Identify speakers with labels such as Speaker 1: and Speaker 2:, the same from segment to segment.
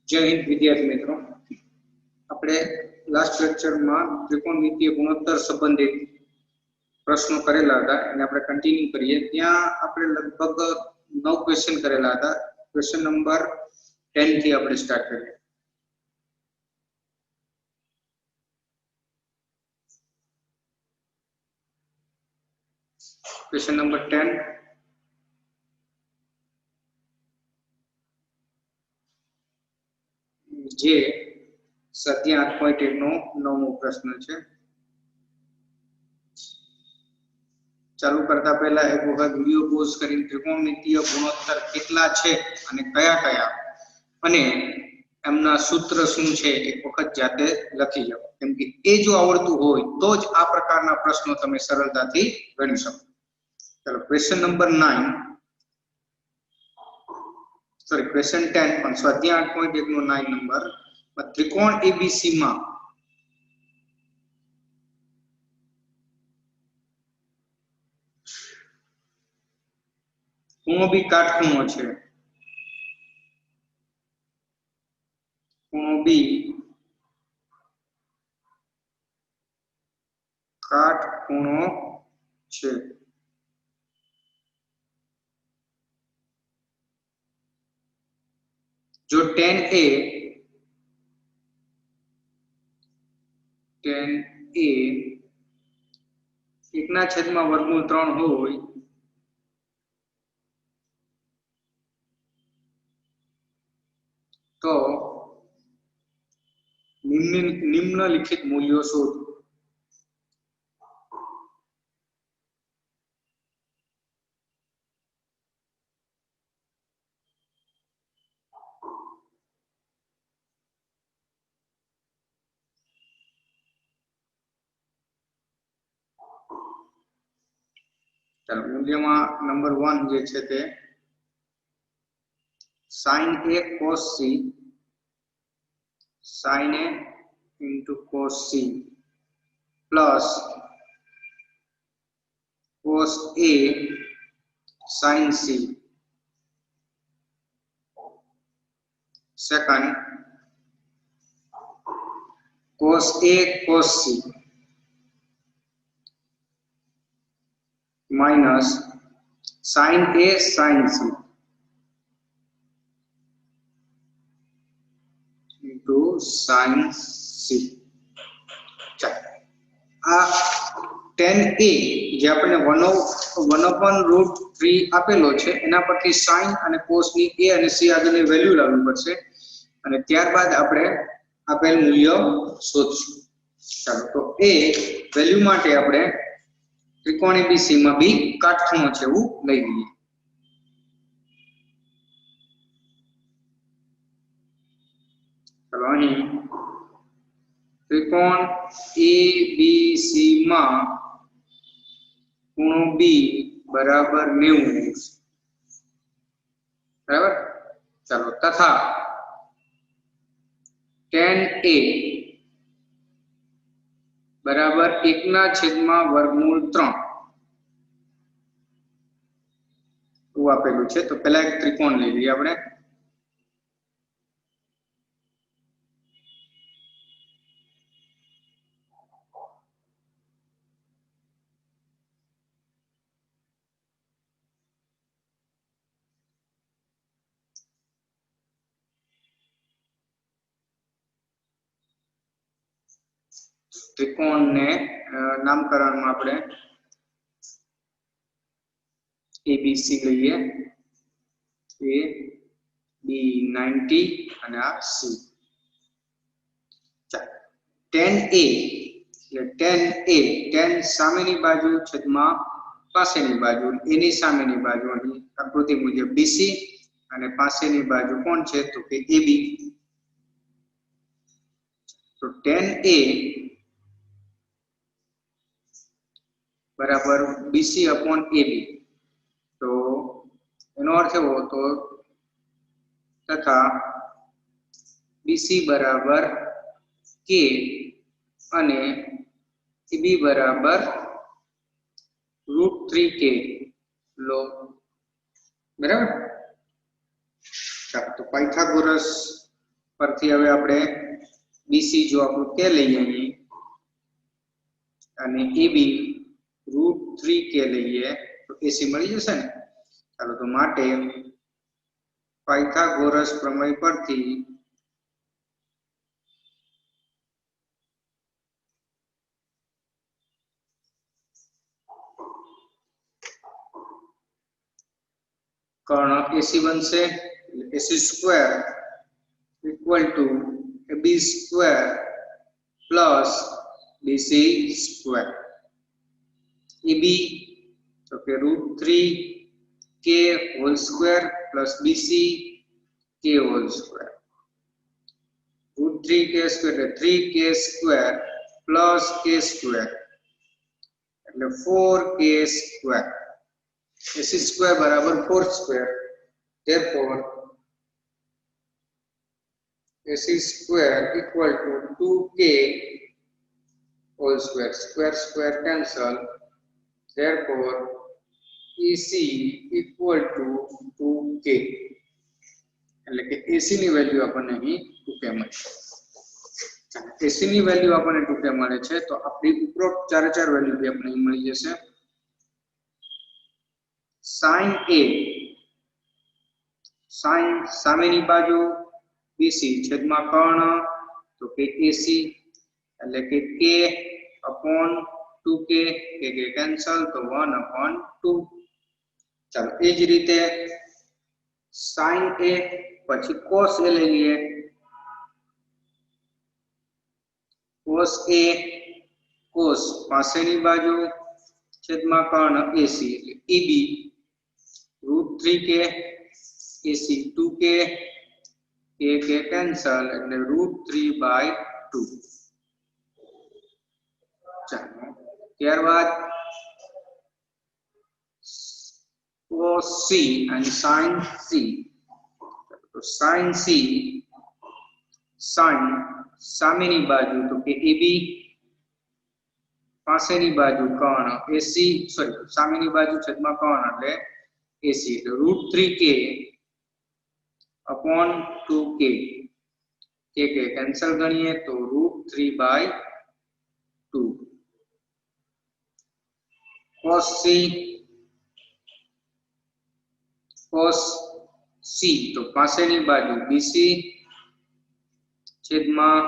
Speaker 1: जय हिंद विद्यार्थी मित्रों, આપણે લાસ્ટ લેક્ચરમાં ત્રિકોણમિતીય ગુણોત્તર સંબંધિત પ્રશ્નો કરેલા હતા અને આપણે કન્ટિન્યુ કરીએ. ત્યાં આપણે લગભગ 9 ક્વેશ્ચન કરેલા હતા. ક્વેશ્ચન નંબર 10 થી આપણે સ્ટાર્ટ કરીએ. ક્વેશ્ચન નંબર 10, જે સ્વાધ્યાય 8.1 નો 9મો પ્રશ્ન છે. ચાલુ કરતા પહેલા એક વખત વિડિયો પોઝ કરીને ત્રિકોણમિતીય ગુણોત્તર કેટલા છે અને કયા કયા અને એમના સૂત્ર શું છે એક વખત જાતે લખી જાઓ, કેમ કે એ જો આવડતું હોય તો જ આ પ્રકારના પ્રશ્નો તમે સરળતાથી ગણી શકો. ચાલો, ક્વેશ્ચન નંબર 9, સોરી ક્વેશ્ચન 10, પણ સ્વાધ્યાય 8.1 નો 9 નંબર. ત્રિકોણ એબીસી માં ખૂણો બી કાટખૂણો છે. ખૂણો બી કાટખૂણો છે. જો tan A 1/3 હોય તો નિમ્નલિખિત મૂલ્યો શોધો. ચાલો, મૂલ્યમાં નંબર 1 જે છે તે sin A cos C, sin A into cos C plus cos A sin C. Second, cos A cos C minus sin A sin C into sin C. આ tan A જે આપણે 1/√3 આપેલો છે એના પરથી sin અને cos ની A અને C આગળની વેલ્યુ લાવવી પડશે અને ત્યારબાદ આપણે આપેલ મૂલ્ય શોધશું. ચાલો, તો એ વેલ્યુ માટે આપણે ત્રિકોણ એબીસી માં બી કાટખૂણો છે એવું લઈ લઈએ. ચાલો, અહીં ત્રિકોણ એબીસી માં ખૂણો બી બરાબર 90, બરાબર. ચાલો, તથા tan A બરાબર 1/3 એવું આપેલું છે. તો પહેલા એક ત્રિકોણ લઈ લઈએ આપણે. ત્રિકોણને નામકરણમાં આપણે એબીસી લઈએ. A B 90 અને આ C. tan A એટલે tan સામેની બાજુ છેદમાં પાસેની બાજુ, એની સામેની બાજુ અહીં આકૃતિ મુજબ BC અને પાસેની બાજુ કોણ છે તો કે AB. તો tan A બરાબર BC upon AB. તો એનો અર્થ એવો તો તથા BC બરાબર K અને AB બરાબર √3K લો, બરાબર. ચાલો, તો પાયથાગોરસ परथी हवे आपणे बीसी जो आपणुं के लईए अहीं अने एबी √3k लईए तो एसी मळी जशे ने। चालो तो माटे पायथागोरस प्रमेय परथी कर्ण एसी बनशे AC square equal to B square plus BC square AB तो के √3k whole square plus BC k whole square √3k square એટલે 3k square plus k square એટલે 4k स्क्वेर ac स्क्वेर बराबर 4 square therefore ac square equal to 2k whole square square square cancel therefore ac equal to 2k એટલે કે ac ની value આપણને અહીં 2k મળે છે। ac ની વેલ્યુ આપણને 2k મળે છે તો આપણી ઉપરોક્ત ચાર વેલ્યુ બી આપણને મળી જશે। sin a sin સામેની બાજુ bc છેદમાં કર્ણ તો કે ac એટલે કે k upon 2k k cancel તો 1 upon 2। ચાલો એ જ રીતે sin a પછી cos a લઈ લઈએ cos a cos પાસેની બાજુ છેદમાં કર્ણ ac એટલે eb √3k ac 2k k cancel એટલે √3/2। ચાલો ત્યારબાદ cos c and sin c तो sin c sin સામેની બાજુ તો કે ab પાસેની બાજુ કર્ણ ac સોરી સામેની બાજુ છેદમાં કર્ણ એટલે ac એટલે √3k upon 2k k cancel ગણીએ તો √3/2। cos c तो પાસેની બાજુ bc છેદમાં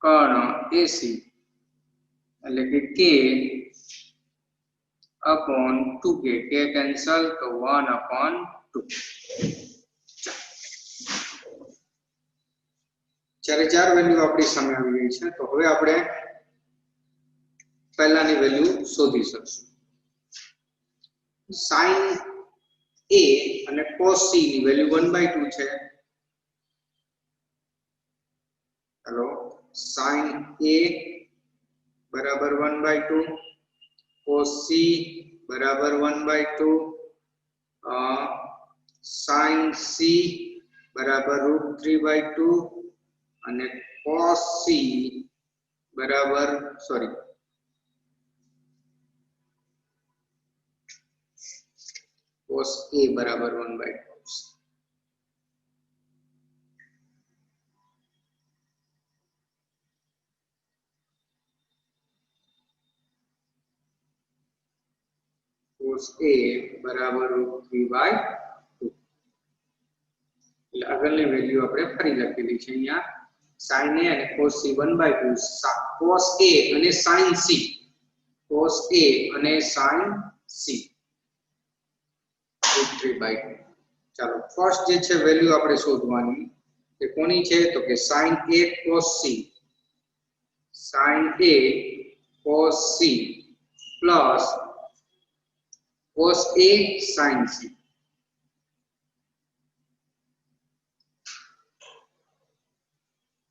Speaker 1: કર્ણ ac એટલે કે k upon 2k k cancel તો 1 upon 2। ચારે ચાર વેલ્યુ આપણી સામે આવી ગઈ છે તો હવે આપણે પહેલાની વેલ્યુ શોધી શકશું। sin a અને cos c ની વેલ્યુ 1/2 છે। हेलो sin a बराबर 1/2 cos c बराबर 1/2 sin c बराबर √3/2 અને cos c बराबर सॉरी cos a बराबर 1/2। cos a बराबर √3/2 એટલે આગળની વેલ્યુ આપણે ફરી લખેલી છે અહીંયા sin a અને cos c 1/2 cos a અને sin c cos a અને sin c √3/2। ચાલો ફર્સ્ટ જે છે વેલ્યુ આપણે શોધવાની તે કોની છે તો કે sin a cos c sin a cos c plus cos a sin c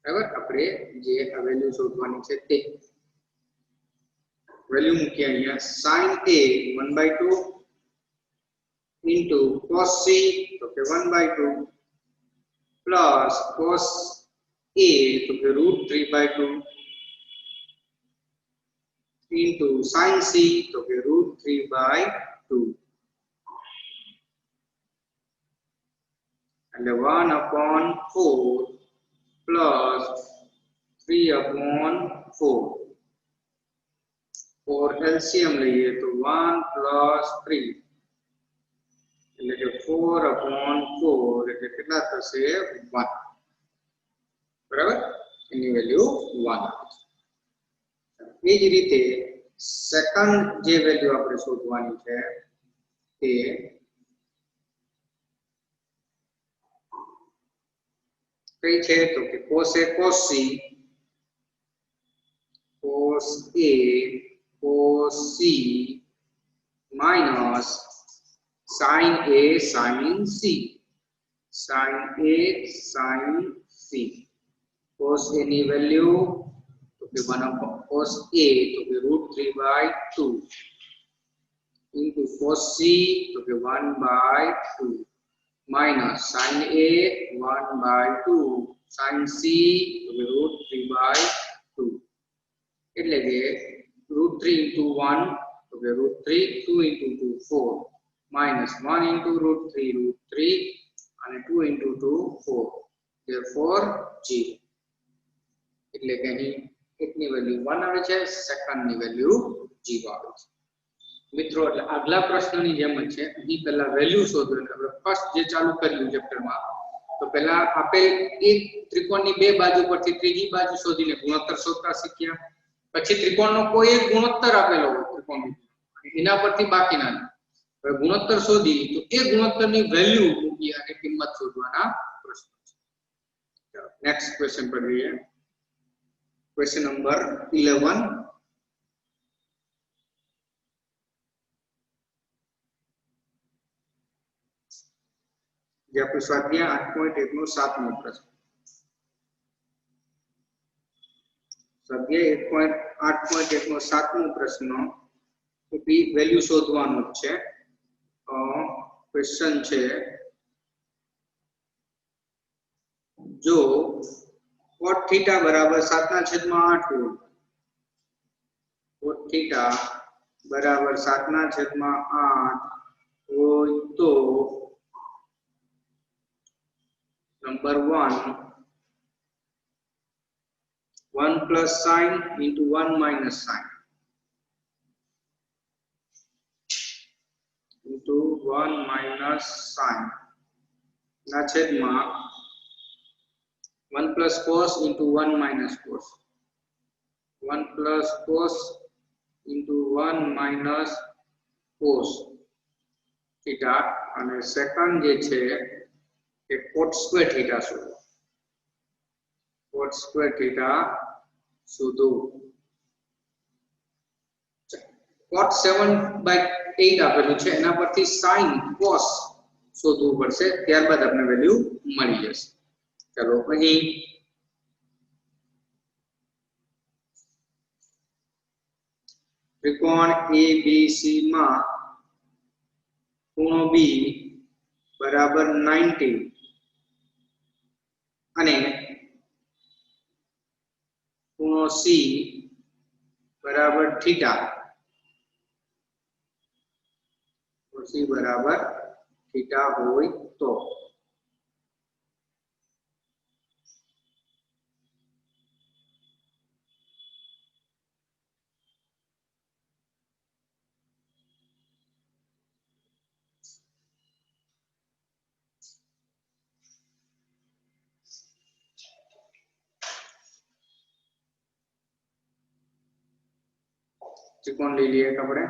Speaker 1: बराबर આપણે જે આ વેલ્યુ શોધવાની છે તે વેલ્યુ મૂકીએ અહીંયા sin a 1/2 into cos c તો કે 1/2 plus cos a તો કે √3/2 into sin c તો કે √3/2 એટલે 1/4 प्लस 3/4 और एलसीएम લઈએ તો 1 + 3 એટલે કે 4/4 એટલે કેટલા થશે 1 બરાબર એની વેલ્યુ 1 એ જ રીતે સેકન્ડ જે વેલ્યુ આપણે શોધવાની છે તે કઈ છે તો કે cos A cos C cos A cos C minus sin A sin C sin A sin C cos A ની વેલ્યુ તો કે 1 cos A તો કે √3/2 into cos C તો કે 1/2 minus sin A 1/2 sin C તો કે √3/2 એટલે કે √3 into 1 તો કે √3 2 into 2 4 minus 1 into √3 અને 2 into 2 4 therefore 0 એટલે કે અહીં એકની વેલ્યુ 1 આવે છે સેકન્ડની વેલ્યુ 0 આવે છે મિત્રો એટલે આગલા પ્રશ્નની જેમ જ છે અહીં પહેલા વેલ્યુ શોધો એટલે આપણે ફર્સ્ટ જે ચાલુ કર્યું ચેપ્ટરમાં તો પહેલા આપેલ એક ત્રિકોણની બે બાજુ પરથી ત્રીજી બાજુ શોધીને ગુણોત્તર શોધતા શીખ્યા પછી ત્રિકોણનો કોઈ એક ગુણોત્તર આપેલો હોય ત્રિકોણનો એના પરથી બાકીના હવે ગુણોત્તર શોધી તો એ ગુણોત્તરની વેલ્યુ મૂકી અને કિંમત શોધવાના પ્રશ્નો છે ચાલો નેક્સ્ટ ક્વેશ્ચન પર જોઈએ ક્વેશ્ચન નંબર 11 જે આપણું સ્વાધ્યાય 8.1 નો 7મો પ્રશ્ન સ્વાધ્યાય 8.1 નો 7મો પ્રશ્ન એ વેલ્યુ શોધવાનો છે ક્વેશ્ચન છે જો cot θ બરાબર 7/8 હોય cot θ બરાબર 7/8 હોય તો Number 1 1 plus sin into 1 minus sin into 1 minus sin ના છેદમાં 1 plus cos into 1 minus cos 1 plus cos into 1 minus cos theta અને સેકન્ડ જે છે કે cot square theta શોધો cot square theta શોધો cot 7/8 આપેલું છે એના પરથી sin cos શોધવું પડશે ત્યારબાદ આપણે વેલ્યુ મળી જશે ચાલો અહીં ત્રિકોણ ABC માં ખૂણો B બરાબર 90 અને ખૂણો C બરાબર થીટા C બરાબર થીટા હોય તો त्रिकोण ले लिए कपड़े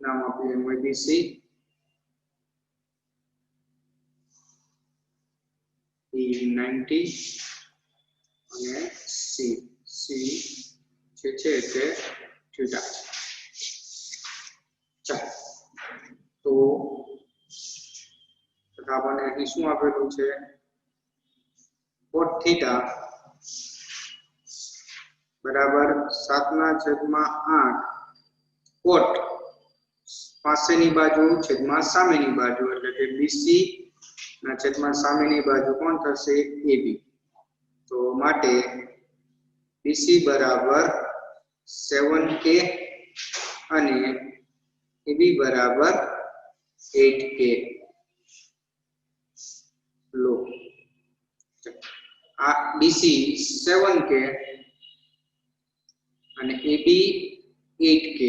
Speaker 1: नाम आपके ABC E90 અને C છે તે થીટા ચાલો તો આપણને અહીં શું આપેલું છે cot θ બરાબર 7/8 cot પાસેની બાજુ છેદમાં સામેની બાજુ એટલે કે બીસી ના છેદમાં સામેની બાજુ કોણ થશે એબી તો માટે બીસી બરાબર 7k અને એબી બરાબર 8k લો આ બીસી 7k અને એબી 8k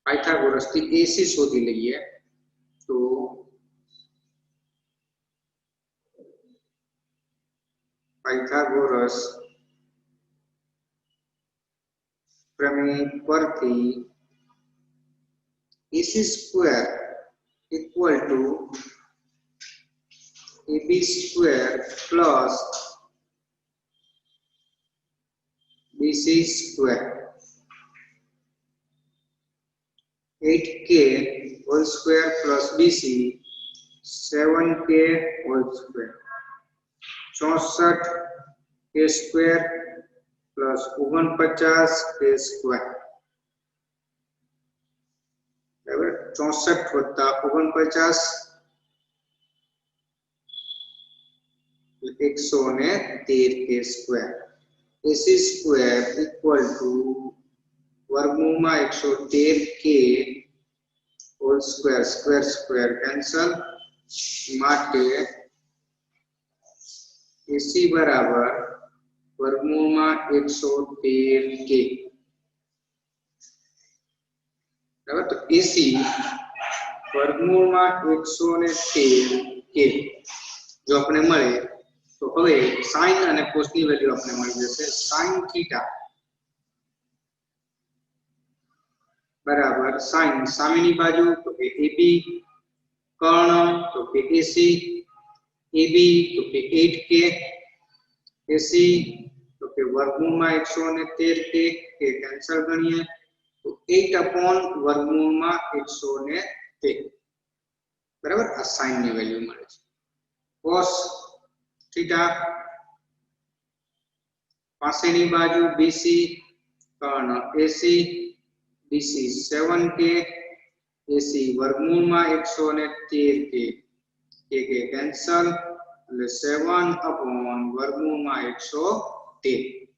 Speaker 1: પાયથાગોરસ થી એસી શોધી લઈએ તો પાયથાગોરસ પ્રમેય પરથી AC square equal to AB square plus BC square 8k whole square plus BC 7k whole square 64k square plus 49k square 64 વત્તા 49 113k square AC square equal to વર્ગમૂળમાં 113k whole square square square cancel માટે AC બરાબર વર્ગમૂળમાં 113k બરાબર તો AC વર્ગમૂળમાં 113k જો આપણે મળે તો હવે sin અને cos ની વેલ્યુ આપણે મળી જશે sin થીટા બરાબર sin સામેની બાજુ તો કે AB કર્ણ તો કે AC AB તો કે 8k AC તો કે વર્ગમૂળમાં 113k કે કેન્સલ ગણીએ તો 8 upon વર્ગમૂળમાં 113 બરાબર આ sin ની વેલ્યુ મળે છે cos થીટા પાસેની બાજુ BC કર્ણ AC BC 7k AC વર્ગમૂળમાં 113k કે કેન્સલ એટલે 7 upon વર્ગમૂળમાં 113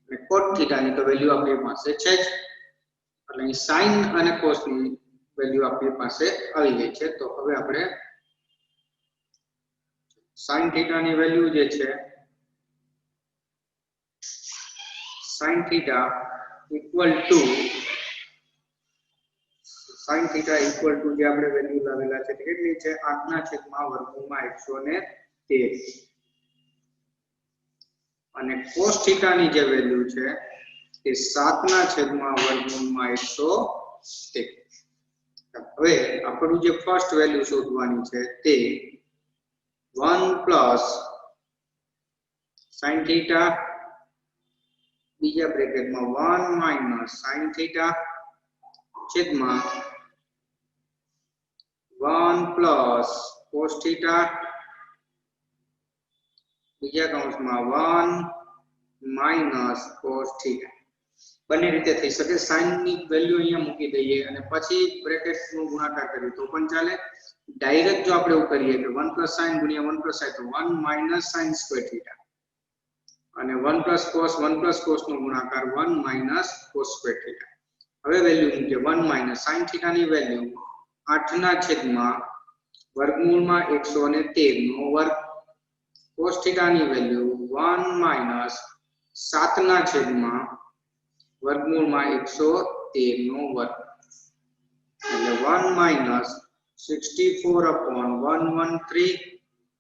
Speaker 1: અને cot થીટા ની તો વેલ્યુ આપણી પાસે છે જ એટલે sin અને cos ની વેલ્યુ આપણી પાસે આવી ગઈ છે તો હવે આપણે sin થીટા ની વેલ્યુ જે છે sin theta equal to sin theta equal to જે આપણે વેલ્યુ લાવેલા છે કેટલી છે 8 ના છેદમાં વર્ગમૂળમાં 113 અને cos theta ની જે વેલ્યુ છે એ 7 ના છેદમાં વર્ગમૂળમાં 113 હવે આપણું જે ફર્સ્ટ વેલ્યુ શોધવાની છે તે 1 plus sin theta બીજા બ્રેકેટમાં 1 minus sin theta છેદમાં 1 plus cos theta બીજા કૌંસમાં 1 minus cos theta બંને રીતે થઈ શકે sin ની વેલ્યુ અહીંયા મૂકી દઈએ અને પછી બ્રેકેટ નો ગુણાકાર કરીએ તો પણ ચાલે ડાયરેક્ટ જો આપણે એવું કરીએ કે 1 plus sin ગુણ્યા 1 plus sin તો 1 minus sin square theta અને 1 plus cos નો ગુણાકાર 1 minus cos square theta હવે વેલ્યુ મૂકીએ 1 minus sin theta ની વેલ્યુ 8 ના છેદમાં વર્ગમૂળમાં 113 નો વર્ગ cos theta ની વેલ્યુ 1 minus 7 ના છેદમાં વર્ગમૂળમાં 113 નો વર્ગ એટલે 1 minus 64 upon 113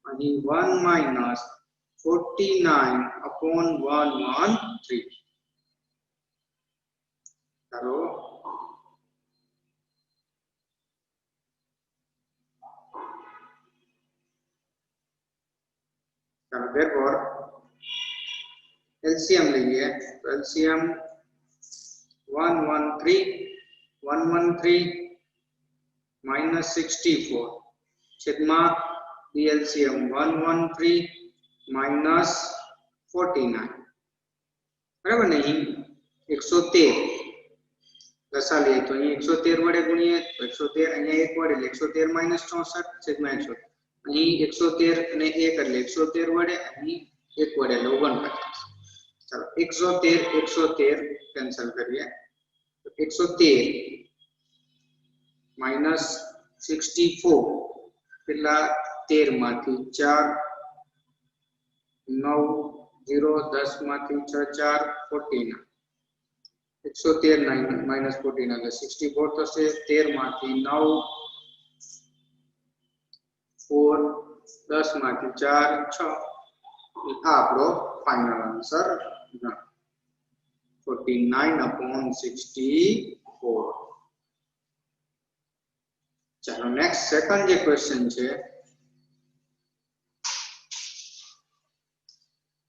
Speaker 1: અને 1 minus 49 upon 113 ચાલો therefore LCM લઈએ તો LCM 113 minus 64 છેદમાં BLCM 113 minus 49 બરાબર ને 113 લસા લઈએ તો અહીં 113 વડે ગુણીએ તો 113, અહીંયા 1 વડે એટલે 113 માઇનસ 64 છેદમાં 100. અહીં 113 અને 1 એટલે 113 વડે, અહીં 1 વડે એટલે 49. ચાલો 113 કેન્સલ કરીએ તો 113 માઇનસ 64 કેટલા 13 માંથી 4 9 0 10 માંથી 6 4 14 113 માઇનસ 14 એટલે 64 થશે. 13 માંથી 9 4 10 માંથી 4 6 આ આપણો ફાઇનલ આન્સર 49/64. ચાલો નેક્સ્ટ સેકન્ડ જે ક્વેશ્ચન છે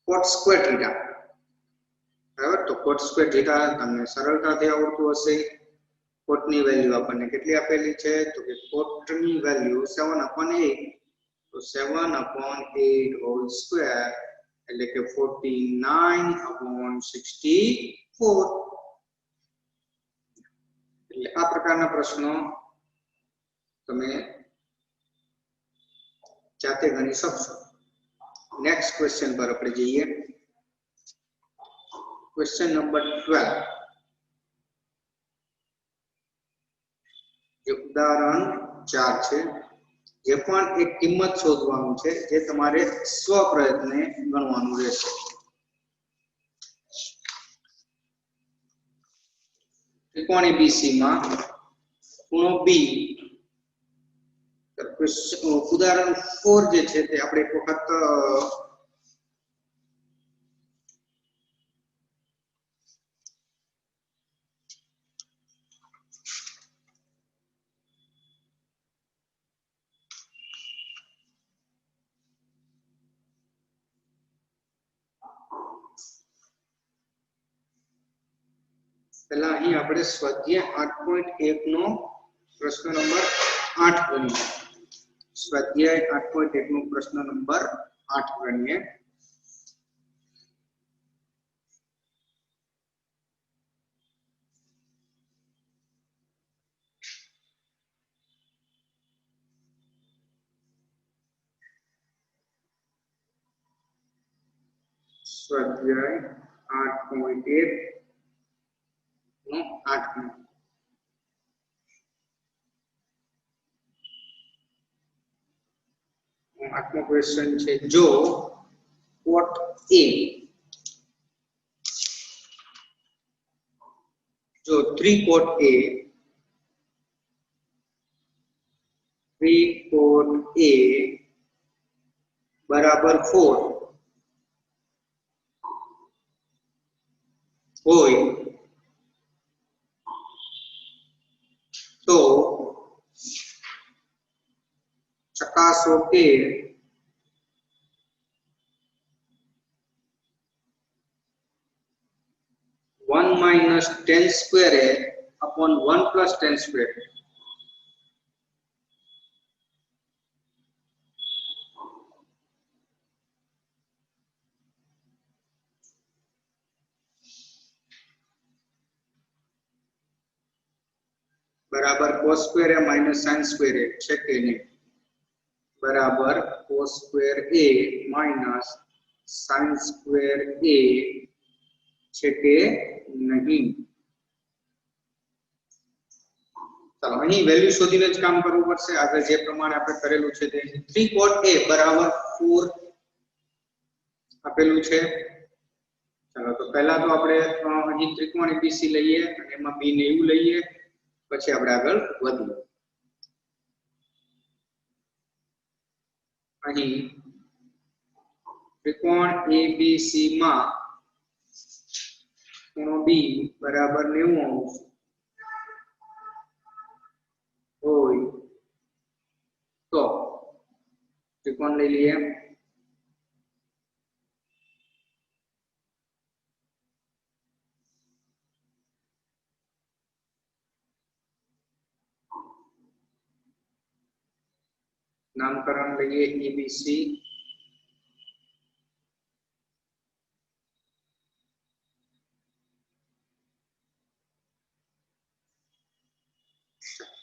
Speaker 1: cot સ્ક્વેર થીટા. બરાબર, તો cot સ્ક્વેર થીટા તમને સરળતાથી આવડતું હશે. cot ની વેલ્યુ આપણને કેટલી આપેલી છે તો કે cot ની વેલ્યુ 7/8, તો 7/8 હોલ સ્ક્વેર એટલે કે 49/64. એટલે આ પ્રકારના પ્રશ્નો તમે જાતે ગણી શકશો. નેક્સ્ટ ક્વેશ્ચન પર આપણે જઈએ. Question number 12. જે ઉદાહરણ 4 છે, જે પણ એક કિંમત શોધવાનું છે જે તમારે સ્વપ્રયત્ને ગણવાનું રહેશે. ત્રિકોણ ABC માં ખૂણો B. ઉદાહરણ 4 જે છે તે આપણે એક વખત પહેલા અહીં આપણે સ્વાધ્યાય 8.1 નો પ્રશ્ન નંબર 8 ગણીએ. સ્વાધ્યાય 8.1 નો પ્રશ્ન નંબર 8 ગણીએ. સ્વાધ્યાય 8.1 નો 8. આઠમો ક્વેશ્ચન છે, જો cot A, જો 3 cot A બરાબર 4 હોય તો ચકાસો કે 1 minus 10 square A upon 1 plus 10 square A. बराबर cos square A minus sin square A છે કે નહીં? બરાબર cos square A minus sin square A છે કે નહીં? ચાલો અહીં વેલ્યુ શોધીને જ કામ કરવું પડશે. આગળ જે પ્રમાણે આપણે કરેલું છે તે 3 cot A બરાબર 4 આપેલું છે. ચાલો તો પહેલા તો આપણે અહીં ત્રિકોણ ABC લઈએ અને એમાં B ને એવું લઈએ, પછી આપણે આગળ વધીએ. અહીં ત્રિકોણ ABC માં ખૂણો B બરાબર 90° હોય તો ત્રિકોણ લઈ લઈએ. नामकरण लइए ABC.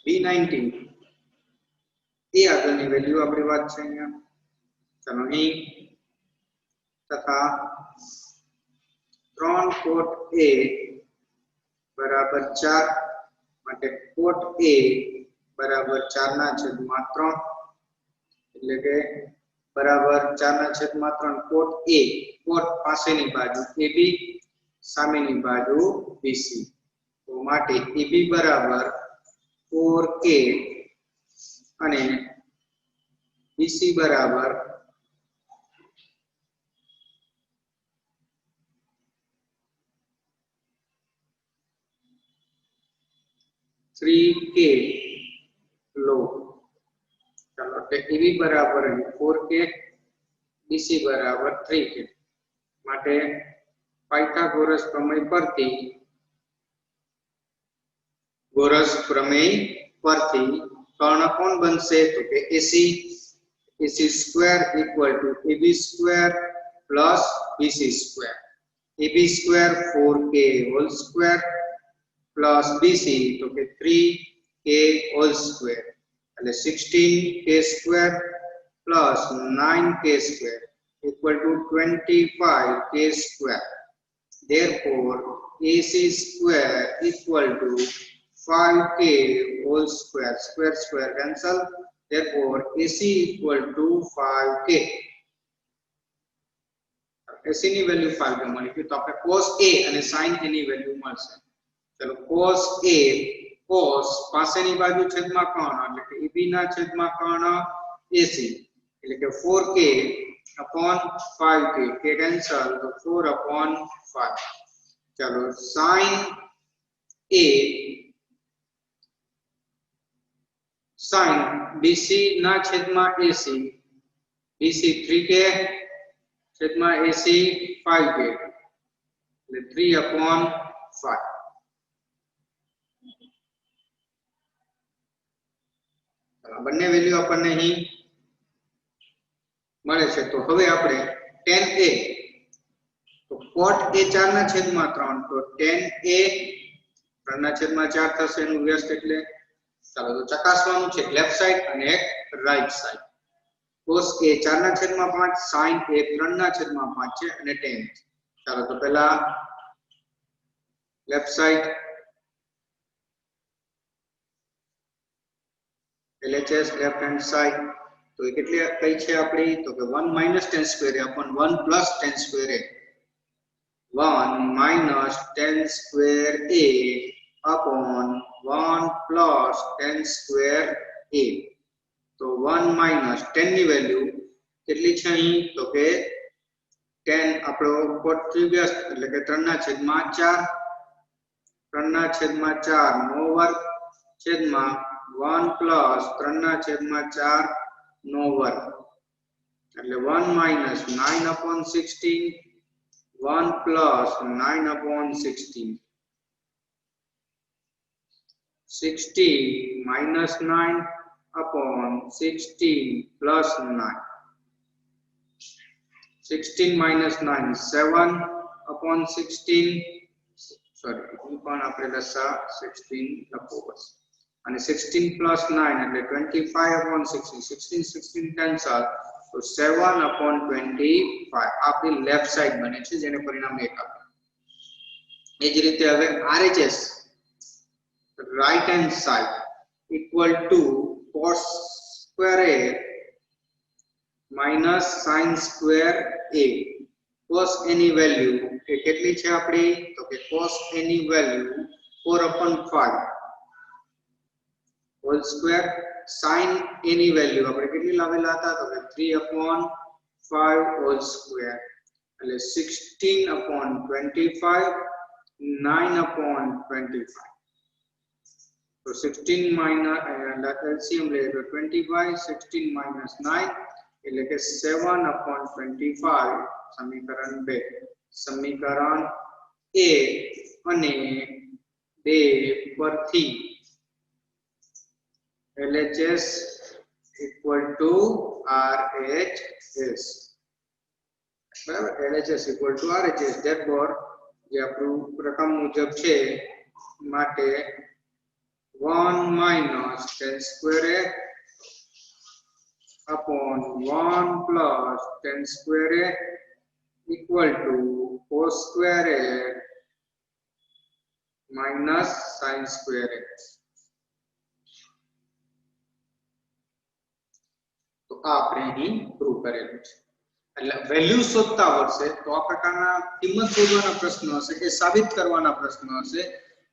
Speaker 1: B90 એ આગળની વેલ્યુ આપણી વાત છે અહીંયા ચાલો અહીં તથા 3 કોટ A બરાબર 4 માટે કોટ A બરાબર 4 ના છેદમાં 3 એટલે કે બરાબર 4 ના છેદમાં 3 કોટ A કોટ પાસેની બાજુ AB સામેની બાજુ BC તો માટે AB બરાબર 4K અને BC બરાબર 3K લો ચાલો એટલે AB બરાબર 4K BC બરાબર 3K માટે પાયથાગોરસ પ્રમેય પરથી કર્ણ કોણ બનશે તો કે AC square equal to AB square plus BC square AB square 4K whole square plus BC તો કે 3K whole square એટલે 16K square plus 9K square equal to 25K square. Therefore, AC square equal to 5K whole square. Square cancel. Therefore, AC equal to 5K. AC ની value 5K મળી ગઈ તો આપણે cos A અને sin A ની value મળશે. ચલો cos A cos પાસેની બાજુ છેદમાં કર્ણ એટલે કે AB ના છેદમાં કર્ણ AC એટલે કે 4K upon 5K K cancel તો 4 upon 5 चलो sin A sin BC ના છેદમાં AC BC 3K છેદમાં AC 5K એટલે 3 upon 5 બંને વેલ્યુ આપણને અહીં મળે છે તો હવે આપણે tan A તો cot A 4 ના છેદમાં 3 તો tan A 3 ના છેદમાં 4 થશે એનું વ્યસ્ત એટલે ચાલો તો ચકાસવાનું છે લેફ્ટ સાઈડ અને એક રાઈટ સાઈડ cos A 4 ના છેદમાં 5 sin A 3 ના છેદમાં 5 છે અને tan ચાલો તો પહેલા left side LHS left hand side તો એ કેટલી કઈ છે આપણી તો કે 1 minus tan square A upon 1 plus tan square A 1 minus tan square A upon 1 plus tan square A તો 1 minus 10 ની વેલ્યુ કેટલી છે અહીં તો કે 10 આપણો cot વ્યસ્ત એટલે કે 3 ના છેદમાં 4 3 ના છેદમાં 4 નો વર્ગ છેદમાં 1 plus 3 ના છેદમાં 4 નો વર્ગ એટલે 1 minus 9 upon 16 1 plus 9 upon 16 16 minus 9 upon 16 plus 9 16 minus 9 7 upon 16 sorry પણ આપણે લસા 16 લખવો પડશે અને 16 plus 9 એટલે 25 upon 16 16 cancel તો 7 upon 25 આપણી લેફ્ટ સાઈડ બને છે જેને પરિણામ 1 આપે એ જ રીતે હવે RHS right hand side equal to cos square A minus sin square A cos A ની વેલ્યુ એ કેટલી છે આપણી તો કે cos A ની value 4 upon 5 whole square sin A ની વેલ્યુ આપણે કેટલી લાવેલા હતા તો કે 3 upon 5 whole square એટલે 16 upon 25 9 upon 25 तो 16 minus LCM ले तो 25 16 minus 9 એટલે કે 7 upon 25 સમીકરણ 2 સમીકરણ A અને 2 પરથી LHS equal to RHS બરાબર LHS equal to RHS therefore જે આપણું રકમ મુજબ છે માટે 1 minus tan square a upon 1 plus tan square a equal to cos square a minus sin square a. તો આ આપણે અહીં પ્રૂવ કરેલું છે. એટલે વેલ્યુ શોધતા આવડશે તો આ પ્રકારના કિંમત શોધવાના પ્રશ્નો હશે કે સાબિત કરવાના પ્રશ્નો હશે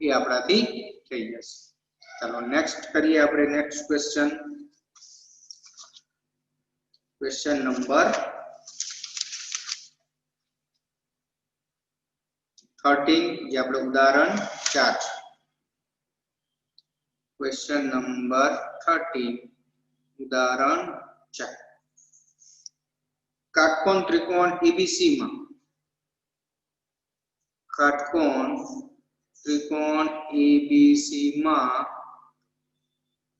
Speaker 1: એ આપણાથી થઈ જશે. ચાલો નેક્સ્ટ કરીએ આપણે નેક્સ્ટ ક્વેશ્ચન. ક્વેશ્ચન નંબર 13 જે આપણે ઉદાહરણ 4 છે. ક્વેશ્ચન નંબર 13 ઉદાહરણ 4. કાટકોણ ત્રિકોણ ABC માં કાટકોણ ત્રિકોણ ABC માં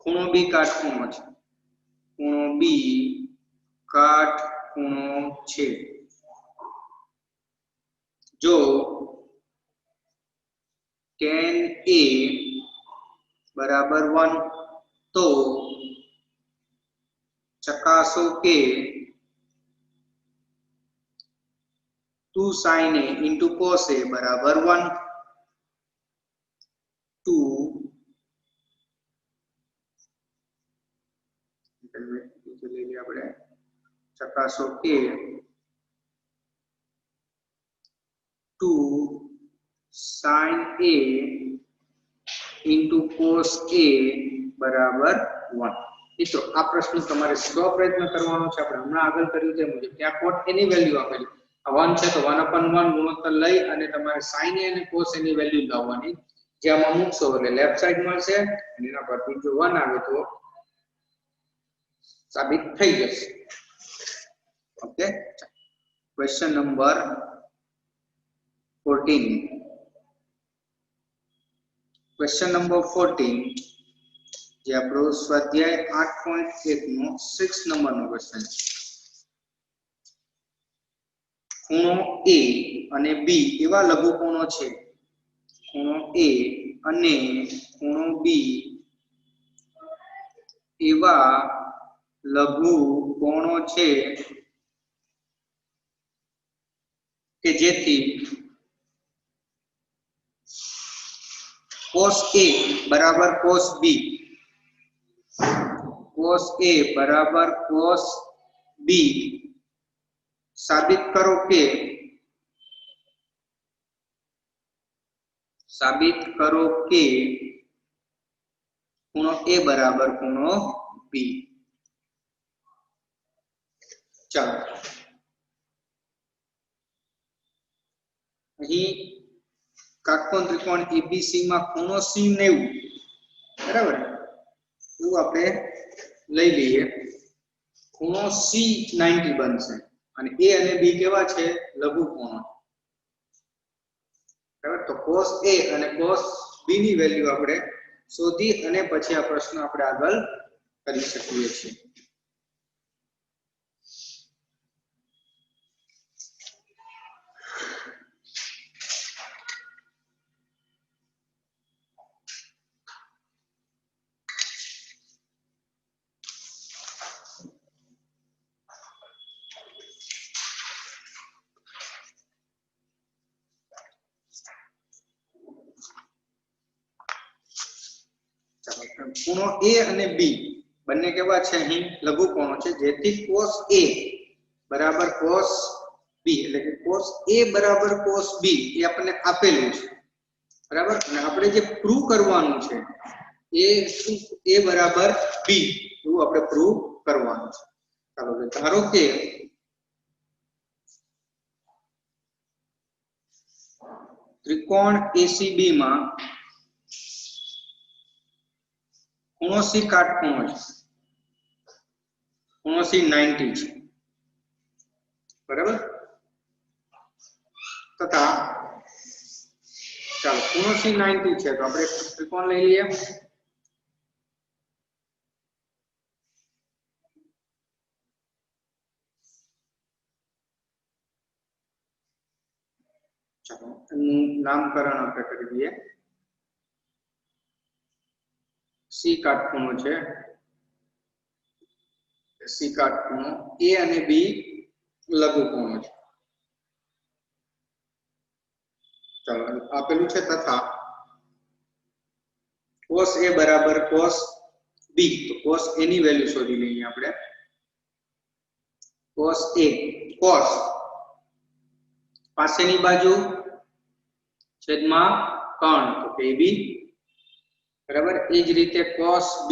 Speaker 1: ખૂણો B કાટખૂણો છે. ખૂણો B કાટખૂણો છે. જો tan A બરાબર 1 તો ચકાસો કે 2 sin A into cos A બરાબર 1. 2 આપણે ચકાસો કે 2 sin A into cos A બરાબર 1. મિત્રો આ પ્રશ્ન તમારે સ્વ પ્રયત્ન કરવાનો છે. આપણે હમણાં આગળ કર્યું તે મુજબ ત્યાં કોટ એની વેલ્યુ આપેલી આ 1 છે તો 1/1 ગુણોત્તર લઈ અને તમારે sin A અને cos A ની વેલ્યુ લાવવાની. જે આમાં મૂકશો એટલે લેફ્ટ સાઈડ મળશે અને એના પરથી જો 1 આવે તો સાબિત થઈ જશે. Okay, question number 14. Question number 14 જે આપણો સ્વાધ્યાય 8.1 નો 6 નંબરનો ક્વેશ્ચન છે. ખૂણો A અને B એવા લઘુકોણો છે. ખૂણો A અને ખૂણો B એવા લઘુકોણો છે કે જેથી cos A બરાબર cos B, cos A બરાબર cos B સાબિત કરો કે ખૂણો A બરાબર ખૂણો B. ચાલો અહીં કાટકોણ ત્રિકોણ ABC માં ખૂણો C 90 બરાબર એવું આપણે લઈ લઈએ. ખૂણો C 90 બનશે અને A અને B કેવા છે લઘુકોણો. બરાબર તો cos A અને cos B ની વેલ્યુ આપણે શોધી અને પછી આ પ્રશ્ન આપણે આગળ કરી શકીએ છીએ. ખૂણો A અને B બંને કેવા છે અહીં લઘુકોણો છે જેથી cos A બરાબર cos B એટલે કે cos A બરાબર cos B એ આપણને આપેલું છે. બરાબર અને આપણે જે પ્રૂવ કરવાનું છે A બરાબર B એવું આપણે પ્રૂવ કરવાનું છે. ચાલો ધારો કે ત્રિકોણ ACB માં ખૂણો C કાટખૂણો છે. ખૂણો C 90 છે. બરાબર તથા ચાલો ખૂણો C 90 છે તો આપણે ત્રિકોણ લઈ લઈએ. ચાલો એનું નામકરણ આપણે કરી દઈએ. સી કાટખૂણો છે, સી કાટખૂણો, એ અને બી લઘુકોણો છે. ચાલો આપેલું છે તથા cos a બરાબર cos b, તો cos a ની વેલ્યુ શોધી લઈએ આપણે. cos a, cos પાસેની બાજુ છેદમાં કર્ણ, તો કે b બરાબર. એ જ રીતે cos b,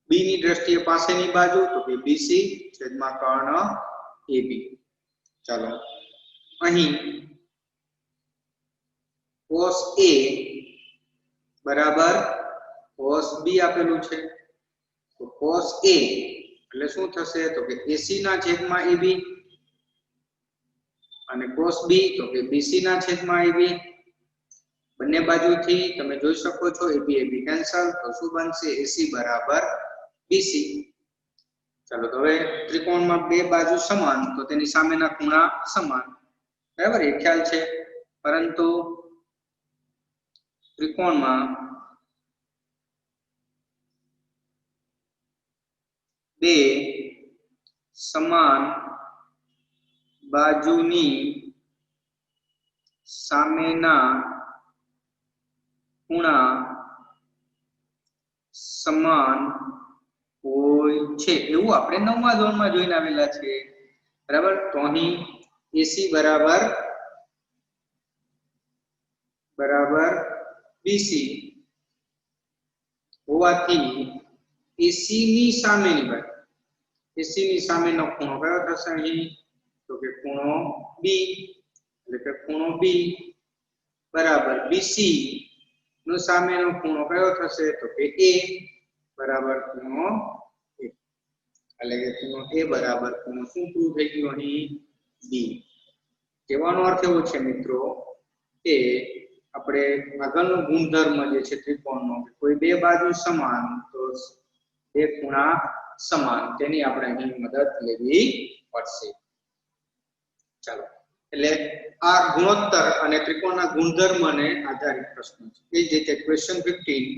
Speaker 1: b ની દ્રષ્ટિએ પાસેની બાજુ, તો કે bc છેદમાં કર્ણ ab. ચાલો અહીં cos a બરાબર cos b આપેલું છે, તો cos a એટલે શું થશે, તો કે ac ના છેદમાં ab, અને cos b તો કે bc ના છેદમાં ab. બંને બાજુથી તમે જોઈ શકો છો ab ab કેન્સલ, તો શું બનશે, ac બરાબર bc. ચાલો તો હવે ત્રિકોણમાં બે બાજુ સમાન, તો તેની સામેના ખૂણા સમાન, બરાબર, એ ખ્યાલ છે. પરંતુ ત્રિકોણમાં બે સમાન બાજુની સામેના ખૂણા સમાન હોય છે, એવું આપણે 9મા ધોરણમાં જોઈને આવેલા છે, બરાબર. તો અહીં AC બરાબર BC હોવાથી AC ની સામેની બાજુ, AC ની સામેનો ખૂણો કયો થશે અહીં, તો કે ખૂણો B, એટલે કે ખૂણો B બરાબર BC નો સામેનો ખૂણો કયો થશે, તો કે A બરાબર ખૂણો A, એટલે કે ખૂણો A બરાબર ખૂણો શું પ્રૂવ થઈ ગયું અહીં, B. કહેવાનો અર્થ એવો છે મિત્રો કે આપણે આગળનો ગુણધર્મ જે છે ત્રિકોણનો, કોઈ બે બાજુ સમાન તો બે ખૂણા સમાન, તેની આપણે અહીં મદદ લેવી પડશે. ચાલો, એટલે આ ગુણોત્તર અને ત્રિકોણના ગુણધર્મને આધારિત પ્રશ્ન છે. એ જ રીતે ક્વેશ્ચન 15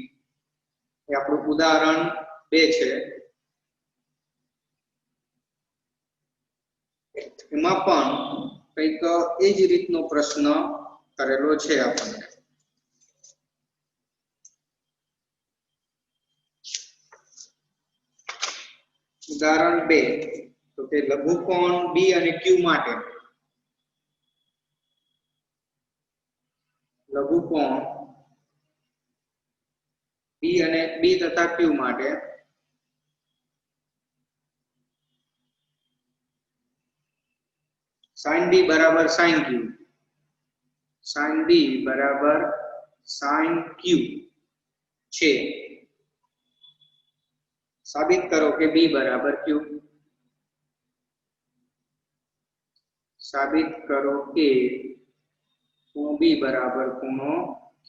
Speaker 1: એ આપણું ઉદાહરણ 2 છે. એમાં પણ કંઈક એ જ રીતનો પ્રશ્ન કરેલો છે આપણને. ઉદાહરણ 2, તો કે લઘુકોણ B અને Q માટે, લઘુકોણ B તથા Q માટે sin B બરાબર sin Q, sin B બરાબર sin Q છે. સાબિત કરો કે B બરાબર Q. સાબિત કરો કે ખૂણો B બરાબર ખૂણો Q.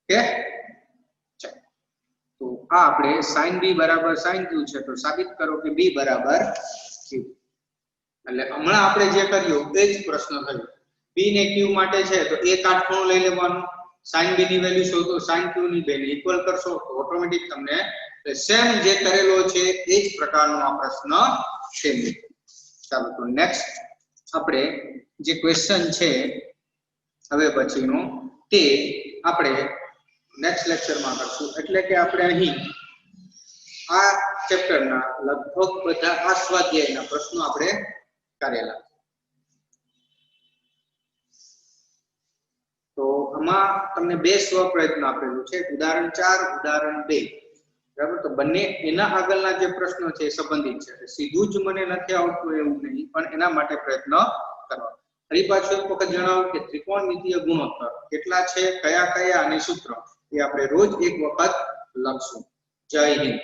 Speaker 1: કે તો આ આપણે sin B બરાબર sin Q છે, તો સાબિત કરો કે B બરાબર Q. એટલે હમણાં આપણે જે કર્યું એ જ પ્રશ્ન થયો. B ને Q માટે છે તો એક કાટખૂણો લઈ લેવાનો, sin B ની વેલ્યુ શોધો, sin Q ની વેલ્યુ ઇક્વલ કરશો તો ઓટોમેટિક તમને સેમ જે કરેલો છે એ જ પ્રકારનો આ પ્રશ્ન છે. ચાલો તો નેક્સ્ટ આપણે જે ક્વેશ્ચન છે હવે પછીનો તે આપણે નેક્સ્ટ લેક્ચરમાં કરશું. એટલે કે આપણે અહીં આ ચેપ્ટરના લગભગ બધા આ સ્વાધ્યાયના પ્રશ્નો આપણે કરેલા. તો આમાં તમને બે સ્વ પ્રયત્ન આપેલું છે, ઉદાહરણ 4, ઉદાહરણ 2, બરાબર. તો બંને એના આગળના જે પ્રશ્નો છે એ સંબંધિત છે. સીધું જ મને નથી આવતું એવું નહીં, પણ એના માટે પ્રયત્ન કરવા. ફરી પાછું એક વખત જણાવું કે ત્રિકોણમિતીય ગુણોત્તર કેટલા છે, કયા કયા અને સૂત્ર એ આપણે રોજ એક વખત લખશું. જય હિન્દ.